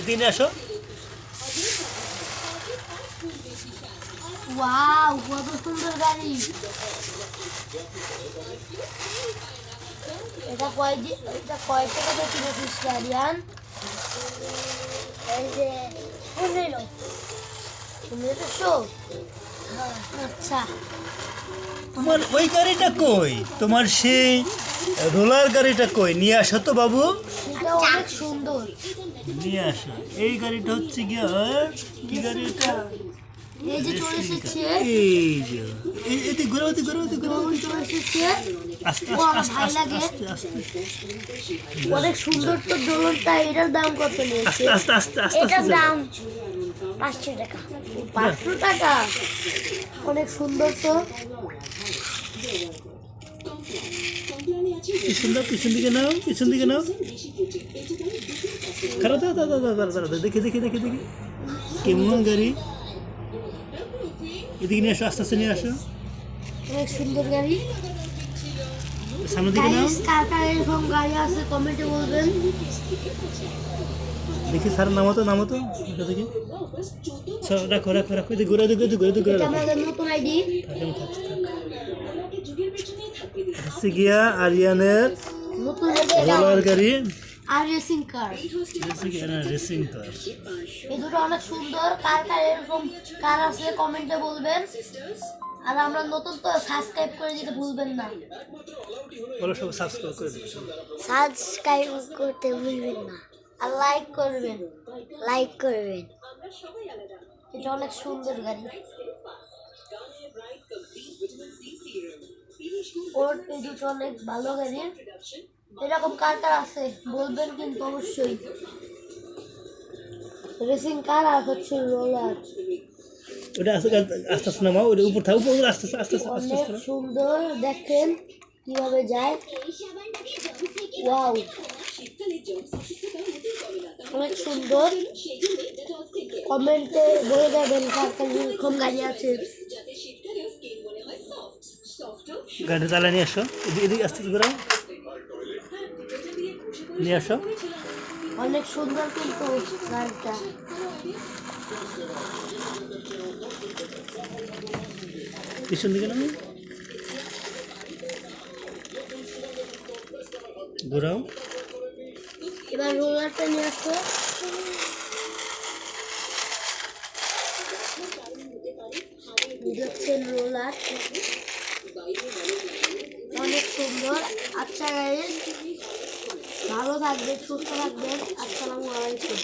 এদিকে আসো। ওয়াও, কত সুন্দর গাড়ি। এটা কয় টাকা দিয়ে কিনেছিস গাড়িয়ান? এই যে 1500। আচ্ছা, তোমার ওই গাড়িটা কই? তোমার সেই রোলার গাড়িটা কই? নিয়ে আসো তো বাবু, এটা অনেক সুন্দর। নিয়ে আসো। এই গাড়িটা হচ্ছে গিয়ে কি গাড়ি এটা? এই যে চলে এসেছে, এই যে এতে ঘুরে চলে এসেছে। আস্তে ও, আস্তে ভাই আস্তে লাগে। আস্তে আস্তে অনেক সুন্দর তো দোলনটা। এটার দাম কত নিয়েছে? আস্তে আস্তে আস্তে এটার আস্তে দাম 500 টাকা। 500 টাকা, অনেক সুন্দর তো। পিছন দাও, পিছন দিকে নাও, পিছন দিকে নাও। খারাপ দাও দাও দাও দাও দাও দাও, দেখি দেখি দেখি দেখি কেমন গাড়ি। এদিকে নিয়ে আসো, আস্তে আস্তে নিয়ে আসো। অনেক সুন্দর গাড়ি। সামনের দিকে নাও। গাইস, কার কার এরকম গাড়ি আছে কমেন্টে বলবেন। দেখি স্যার নামো তো, নামো তো দেখি। রাখো রাখো রাখো, এদিকে ঘুরে এদিকে ঘুরে এদিকে ঘুরে এটা রাখো। আমাদের নতুন আইডি। হচ্ছে গিয়া আরিয়ানের নতুন রোলার গাড়ি, আর রেসিং কার। Racing car. এই দুটো অনেক সুন্দর। কার কার এরকম কার আছে কমেন্টে বলবেন। আর আমরা নতুন তো, সাবস্ক্রাইব করে দিতে ভুলবেন না। বলো সব সাবস্ক্রাইব করে দিন। সাবস্ক্রাইব করতে ভুলবেন না। আর লাইক করবেন, লাইক করবেন। এটা অনেক সুন্দর গাড়ি। ওর এই দুটো অনেক ভালো গাড়ি। এরকম কার কার আছে বলবেন কিন্তু অবশ্যই। রেসিং কার আর হচ্ছে রোলার। ওটা আস্তে আস্তে আস্তে নামাও, ওটা উপর থাকো, উপর আস্তে আস্তে আস্তে আস্তে অনেক আস্তে। সুন্দর, দেখেন কিভাবে যায়। ওয়াও, অনেক সুন্দর। কমেন্টে বলে দেবেন কার কার এরকম গাড়ি আছে। গাড়ি চালা নিয়ে আসো, এদিকে এদিকে আস্তে আস্তে ঘুরাও, নিয়ে আসো। অনেক সুন্দর কিন্তু গাড়িটা। পিছন দিকে নাও, ঘুরাও। এবার রোলারটা নিয়ে আসো। দেখছেন রোলার, অনেক সুন্দর। আচ্ছা গাইস, ভালো থাকবেন, সুস্থ থাকবেন। আসসালামু আলাইকুম।